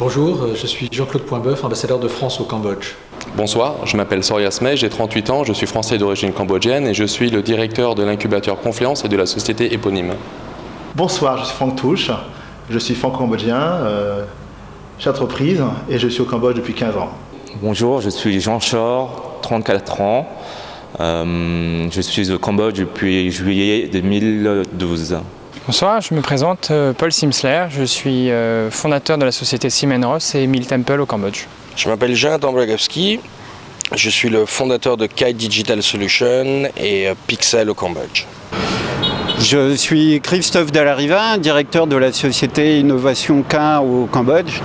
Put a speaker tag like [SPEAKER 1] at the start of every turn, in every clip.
[SPEAKER 1] Bonjour, je suis Jean-Claude Poinbeuf, ambassadeur de France au Cambodge.
[SPEAKER 2] Bonsoir, je m'appelle Soria Smeh, j'ai 38 ans, je suis français d'origine cambodgienne et je suis le directeur de l'incubateur Confluence et de la société éponyme.
[SPEAKER 3] Bonsoir, je suis Franck Touche, je suis franco-cambodgien, chef d'entreprise et je suis au Cambodge depuis 15 ans.
[SPEAKER 4] Bonjour, je suis Jean Chor, 34 ans. Je suis au Cambodge depuis juillet 2012.
[SPEAKER 5] Bonsoir, je me présente Paul Simsler, je suis fondateur de la société Siemens Ross et Mill Temple au Cambodge.
[SPEAKER 6] Je m'appelle Jonathan Bragowski, je suis le fondateur de Kite Digital Solutions et Pixel au Cambodge.
[SPEAKER 7] Je suis Christophe Dallariva, directeur de la société Innovation K au Cambodge.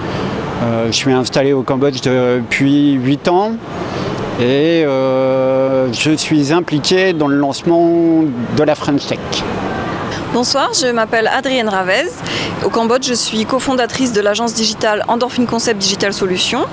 [SPEAKER 7] Je suis installé au Cambodge depuis 8 ans et je suis impliqué dans le lancement de la French Tech.
[SPEAKER 8] Bonsoir, je m'appelle Adrienne Ravez. Au Cambodge, je suis cofondatrice de l'agence digitale Endorphin Concept Digital Solutions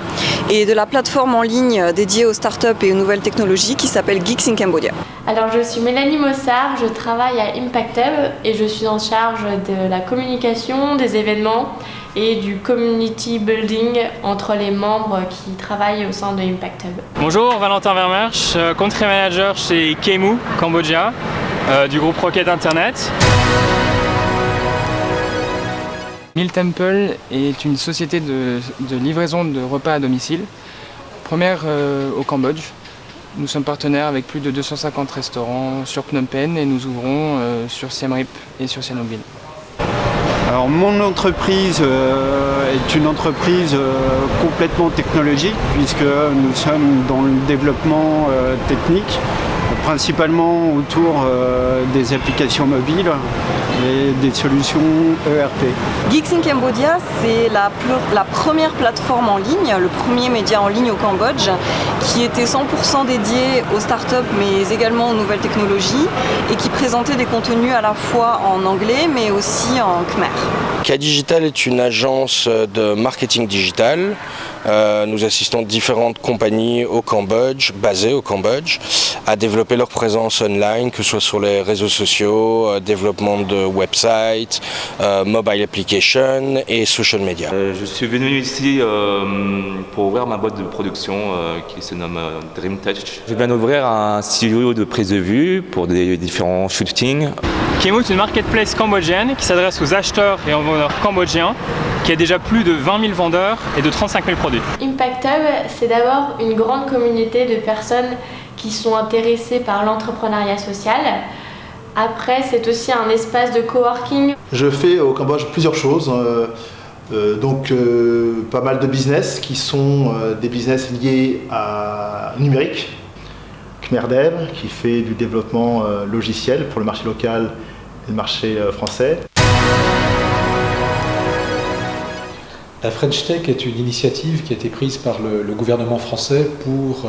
[SPEAKER 8] et de la plateforme en ligne dédiée aux startups et aux nouvelles technologies qui s'appelle Geeks in Cambodia.
[SPEAKER 9] Alors je suis Mélanie Mossard, je travaille à ImpactHub et je suis en charge de la communication, des événements et du community building entre les membres qui travaillent au sein de ImpactHub.
[SPEAKER 5] Bonjour, Valentin Vermersch, country manager chez Kemu, Cambodgia, du groupe Rocket Internet. Mill Temple est une société de livraison de repas à domicile, première au Cambodge. Nous sommes partenaires avec plus de 250 restaurants sur Phnom Penh et nous ouvrons sur Siem Reap et sur Sihanouk Village.
[SPEAKER 7] Alors mon entreprise est une entreprise complètement technologique puisque nous sommes dans le développement technique, principalement autour des applications mobiles et des solutions ERP.
[SPEAKER 8] Geeks in Cambodia, c'est la première plateforme en ligne, le premier média en ligne au Cambodge, qui était 100% dédié aux startups mais également aux nouvelles technologies et qui présentait des contenus à la fois en anglais mais aussi en khmer.
[SPEAKER 6] Kite Digital est une agence de marketing digital. Nous assistons différentes compagnies au Cambodge, basées au Cambodge, à développer leur présence online, que ce soit sur les réseaux sociaux, développement de websites, mobile application et social media.
[SPEAKER 4] Je suis venu ici pour ouvrir ma boîte de production qui se nomme Dream Touch. Je viens d'ouvrir un studio de prise de vue pour des différents shootings.
[SPEAKER 5] Kemu est une marketplace cambodgienne qui s'adresse aux acheteurs et aux vendeurs cambodgiens, qui a déjà plus de 20 000 vendeurs et de 35 000 produits.
[SPEAKER 9] ImpactHub, c'est d'abord une grande communauté de personnes qui sont intéressées par l'entrepreneuriat social. Après, c'est aussi un espace de coworking.
[SPEAKER 3] Je fais au Cambodge plusieurs choses, pas mal de business qui sont des business liés à numérique. KhmerDev qui fait du développement logiciel pour le marché local et le marché français.
[SPEAKER 1] La French Tech est une initiative qui a été prise par le gouvernement français pour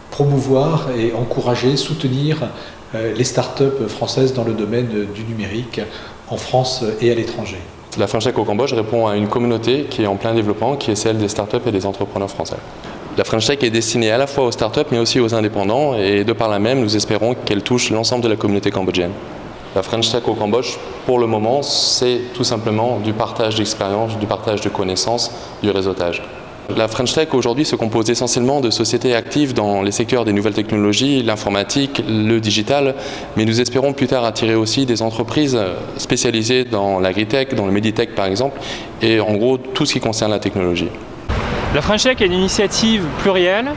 [SPEAKER 1] promouvoir et encourager, soutenir les startups françaises dans le domaine du numérique en France et à l'étranger.
[SPEAKER 2] La French Tech au Cambodge répond à une communauté qui est en plein développement, qui est celle des startups et des entrepreneurs français. La French Tech est destinée à la fois aux startups mais aussi aux indépendants et de par là même, nous espérons qu'elle touche l'ensemble de la communauté cambodgienne. La French Tech au Cambodge, pour le moment, c'est tout simplement du partage d'expérience, du partage de connaissances, du réseautage. La French Tech aujourd'hui se compose essentiellement de sociétés actives dans les secteurs des nouvelles technologies, l'informatique, le digital, mais nous espérons plus tard attirer aussi des entreprises spécialisées dans l'agritech, dans le meditech par exemple, et en gros tout ce qui concerne la technologie.
[SPEAKER 5] La French Tech est une initiative plurielle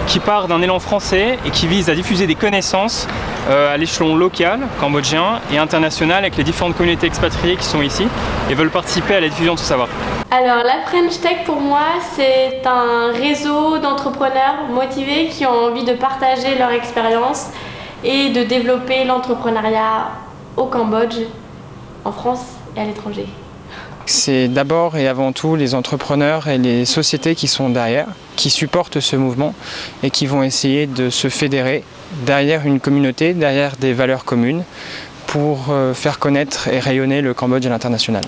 [SPEAKER 5] qui part d'un élan français et qui vise à diffuser des connaissances à l'échelon local, cambodgien et international avec les différentes communautés expatriées qui sont ici et veulent participer à la diffusion de ce savoir.
[SPEAKER 9] Alors la French Tech pour moi c'est un réseau d'entrepreneurs motivés qui ont envie de partager leur expérience et de développer l'entrepreneuriat au Cambodge, en France et à l'étranger.
[SPEAKER 5] C'est d'abord et avant tout les entrepreneurs et les sociétés qui sont derrière, qui supportent ce mouvement et qui vont essayer de se fédérer derrière une communauté, derrière des valeurs communes pour faire connaître et rayonner le Cambodge à l'international.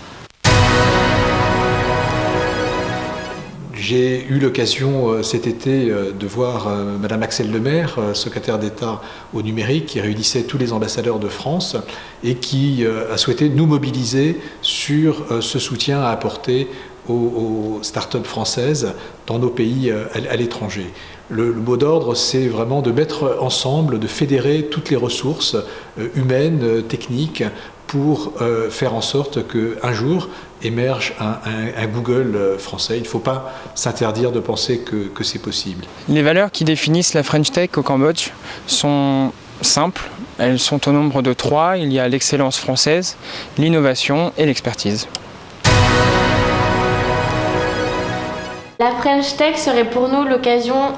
[SPEAKER 1] J'ai eu l'occasion cet été de voir Madame Axelle Lemaire, secrétaire d'État au numérique, qui réunissait tous les ambassadeurs de France et qui a souhaité nous mobiliser sur ce soutien à apporter aux startups françaises dans nos pays à l'étranger. Le mot d'ordre, c'est vraiment de mettre ensemble, de fédérer toutes les ressources humaines, techniques, pour faire en sorte qu'un jour émerge un Google français. Il ne faut pas s'interdire de penser que c'est possible.
[SPEAKER 5] Les valeurs qui définissent la French Tech au Cambodge sont simples. Elles sont au nombre de 3. Il y a l'excellence française, l'innovation et l'expertise.
[SPEAKER 9] La French Tech serait pour nous l'occasion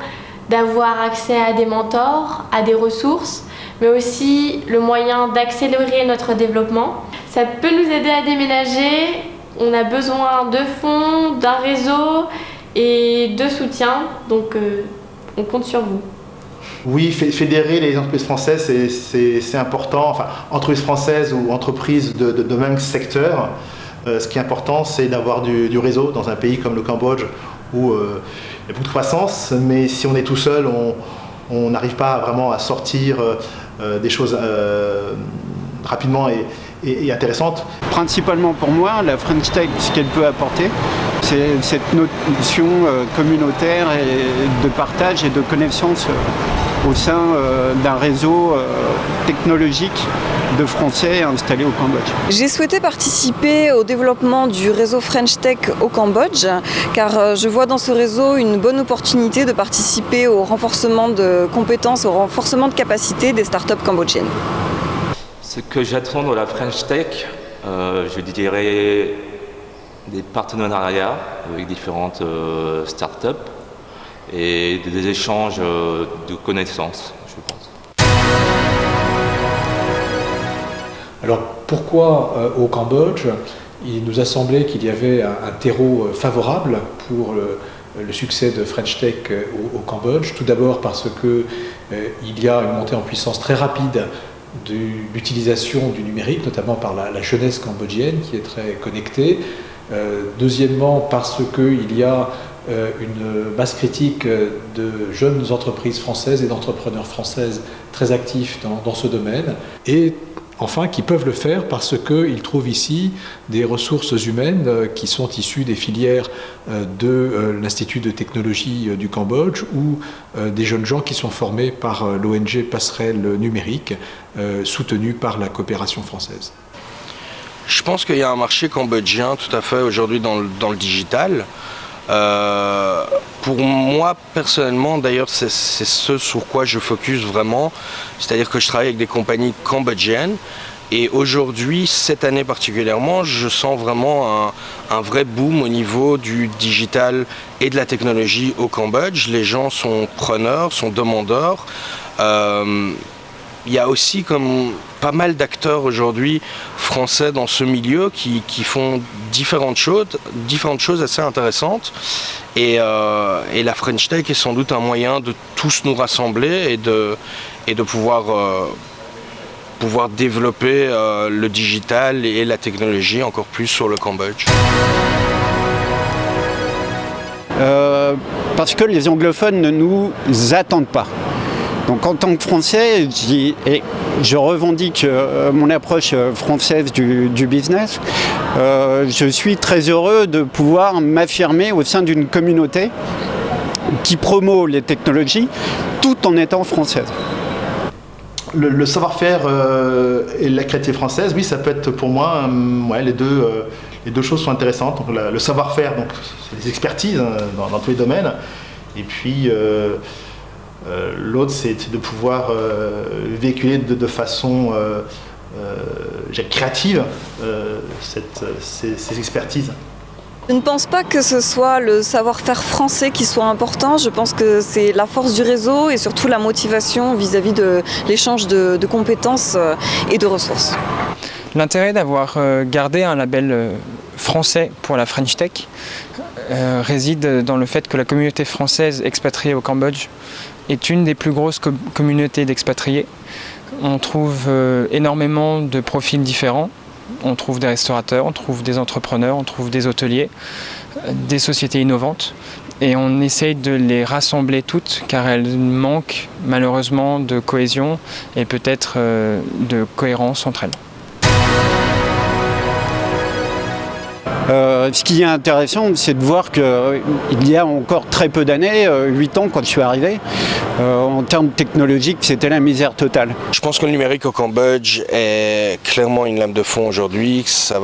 [SPEAKER 9] d'avoir accès à des mentors, à des ressources, mais aussi le moyen d'accélérer notre développement. Ça peut nous aider à déménager. On a besoin de fonds, d'un réseau et de soutien, donc on compte sur vous.
[SPEAKER 3] Oui, fédérer les entreprises françaises, c'est important. Enfin, entreprises françaises ou entreprises de même secteur, ce qui est important, c'est d'avoir du réseau dans un pays comme le Cambodge où il y a beaucoup de croissance, mais si on est tout seul, on n'arrive pas vraiment à sortir des choses rapidement et intéressantes.
[SPEAKER 7] Principalement pour moi, la French Tech, ce qu'elle peut apporter, c'est cette notion communautaire et de partage et de connaissance au sein d'un réseau technologique de Français installés au Cambodge.
[SPEAKER 8] J'ai souhaité participer au développement du réseau French Tech au Cambodge, car je vois dans ce réseau une bonne opportunité de participer au renforcement de compétences, au renforcement de capacités des startups cambodgiennes.
[SPEAKER 4] Ce que j'attends de la French Tech, je dirais des partenariats avec différentes startups et des échanges de connaissances, je pense.
[SPEAKER 1] Alors pourquoi au Cambodge? Il nous a semblé qu'il y avait un terreau favorable pour le succès de French Tech au Cambodge. Tout d'abord parce qu'il y a une montée en puissance très rapide de l'utilisation du numérique, notamment par la jeunesse cambodgienne qui est très connectée. Deuxièmement, parce qu'il y a une masse critique de jeunes entreprises françaises et d'entrepreneurs françaises très actifs dans ce domaine. Et enfin, qui peuvent le faire parce qu'ils trouvent ici des ressources humaines qui sont issues des filières de l'Institut de technologie du Cambodge ou des jeunes gens qui sont formés par l'ONG Passerelle numérique, soutenue par la coopération française.
[SPEAKER 6] Je pense qu'il y a un marché cambodgien tout à fait aujourd'hui dans le digital. Pour moi personnellement, d'ailleurs, c'est ce sur quoi je focus vraiment, c'est-à-dire que je travaille avec des compagnies cambodgiennes et aujourd'hui, cette année particulièrement, je sens vraiment un vrai boom au niveau du digital et de la technologie au Cambodge. Les gens sont preneurs, sont demandeurs. Il y a aussi comme pas mal d'acteurs aujourd'hui français dans ce milieu qui font différentes choses assez intéressantes. Et la French Tech est sans doute un moyen de tous nous rassembler et de pouvoir développer le digital et la technologie encore plus sur le Cambodge.
[SPEAKER 7] Parce que les anglophones ne nous attendent pas. Donc en tant que Français, je revendique mon approche française du business. Je suis très heureux de pouvoir m'affirmer au sein d'une communauté qui promeut les technologies tout en étant française.
[SPEAKER 3] Le savoir-faire et la créativité française, oui, ça peut être pour moi, les deux choses sont intéressantes. Donc, le savoir-faire, donc c'est des expertises dans tous les domaines, et puis l'autre, c'est de pouvoir véhiculer de façon créative ces expertises.
[SPEAKER 8] Je ne pense pas que ce soit le savoir-faire français qui soit important. Je pense que c'est la force du réseau et surtout la motivation vis-à-vis de l'échange de compétences et de ressources.
[SPEAKER 5] L'intérêt d'avoir gardé un label français pour la French Tech réside dans le fait que la communauté française expatriée au Cambodge est une des plus grosses communautés d'expatriés. On trouve énormément de profils différents. On trouve des restaurateurs, on trouve des entrepreneurs, on trouve des hôteliers, des sociétés innovantes. Et on essaye de les rassembler toutes car elles manquent malheureusement de cohésion et peut-être de cohérence entre elles.
[SPEAKER 7] Ce qui est intéressant, c'est de voir qu'il y a encore très peu d'années, 8 ans quand je suis arrivé, en termes technologiques, c'était la misère totale.
[SPEAKER 6] Je pense que le numérique au Cambodge est clairement une lame de fond aujourd'hui. Ça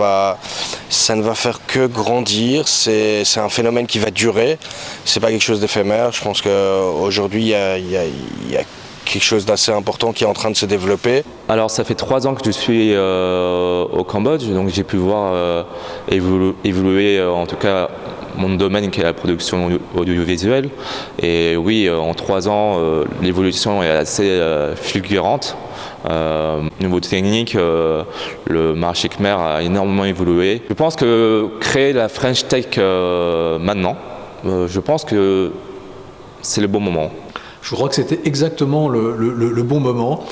[SPEAKER 6] ne va faire que grandir. C'est un phénomène qui va durer. C'est pas quelque chose d'éphémère. Je pense qu'aujourd'hui, il y a quelque chose d'assez important qui est en train de se développer.
[SPEAKER 4] Alors ça fait 3 ans que je suis au Cambodge, donc j'ai pu voir évoluer en tout cas mon domaine qui est la production audiovisuelle. Et oui, en 3 ans, l'évolution est assez fulgurante. Au niveau technique, le marché khmer a énormément évolué. Je pense que créer la French Tech maintenant, je pense que c'est le bon moment.
[SPEAKER 1] Je crois que c'était exactement le bon moment,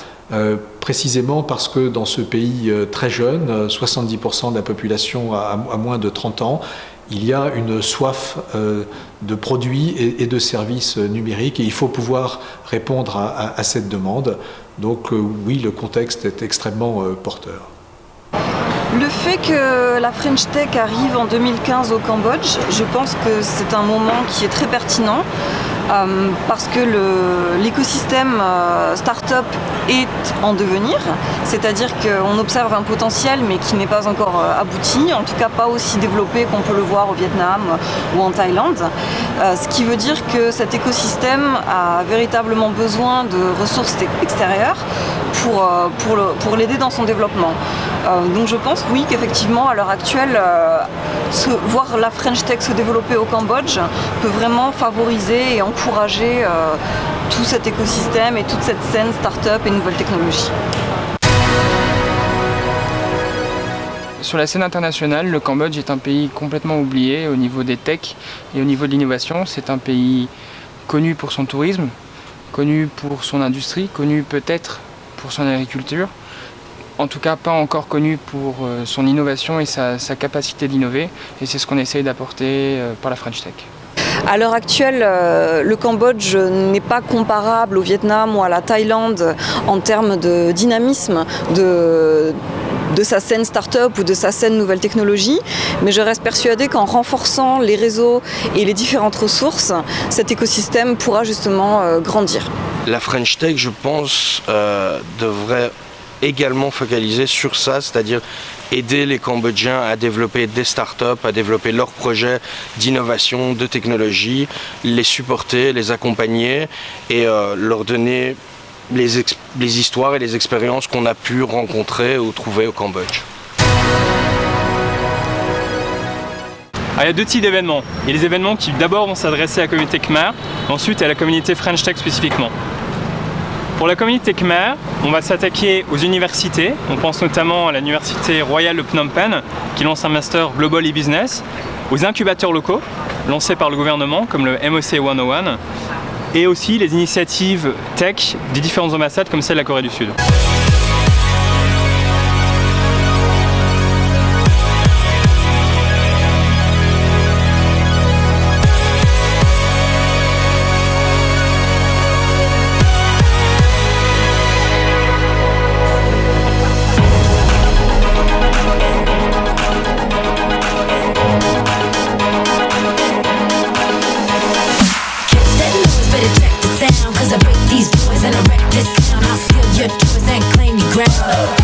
[SPEAKER 1] précisément parce que dans ce pays très jeune, 70% de la population a moins de 30 ans, il y a une soif de produits et de services numériques et il faut pouvoir répondre à cette demande. Donc oui, le contexte est extrêmement porteur.
[SPEAKER 8] Le fait que la French Tech arrive en 2015 au Cambodge, je pense que c'est un moment qui est très pertinent parce que l'écosystème start-up est en devenir, c'est-à-dire qu'on observe un potentiel mais qui n'est pas encore abouti, en tout cas pas aussi développé qu'on peut le voir au Vietnam ou en Thaïlande, ce qui veut dire que cet écosystème a véritablement besoin de ressources extérieures pour l'aider dans son développement. Donc je pense oui qu'effectivement à l'heure actuelle, voir la French Tech se développer au Cambodge peut vraiment favoriser et encourager tout cet écosystème et toute cette scène start-up et nouvelles technologies.
[SPEAKER 5] Sur la scène internationale, le Cambodge est un pays complètement oublié au niveau des techs et au niveau de l'innovation. C'est un pays connu pour son tourisme, connu pour son industrie, connu peut-être pour son agriculture. En tout cas, pas encore connu pour son innovation et sa capacité d'innover. Et c'est ce qu'on essaye d'apporter par la French Tech.
[SPEAKER 8] À l'heure actuelle, le Cambodge n'est pas comparable au Vietnam ou à la Thaïlande en termes de dynamisme de sa scène start-up ou de sa scène nouvelle technologie, mais je reste persuadée qu'en renforçant les réseaux et les différentes ressources, cet écosystème pourra justement grandir.
[SPEAKER 6] La French Tech, je pense, devrait également focaliser sur ça, c'est-à-dire aider les Cambodgiens à développer des startups, à développer leurs projets d'innovation, de technologie, les supporter, les accompagner et leur donner les histoires et les expériences qu'on a pu rencontrer ou trouver au Cambodge.
[SPEAKER 10] Alors, il y a 2 types d'événements. Il y a les événements qui d'abord vont s'adresser à la communauté khmer, ensuite à la communauté French Tech spécifiquement. Pour la communauté khmer, on va s'attaquer aux universités. On pense notamment à l'université royale de Phnom Penh qui lance un master Global e-Business, aux incubateurs locaux lancés par le gouvernement comme le MOC 101 et aussi les initiatives tech des différentes ambassades comme celle de la Corée du Sud.
[SPEAKER 11] Cause I break these boys and I wreck this town. I'll steal your toys and claim your ground.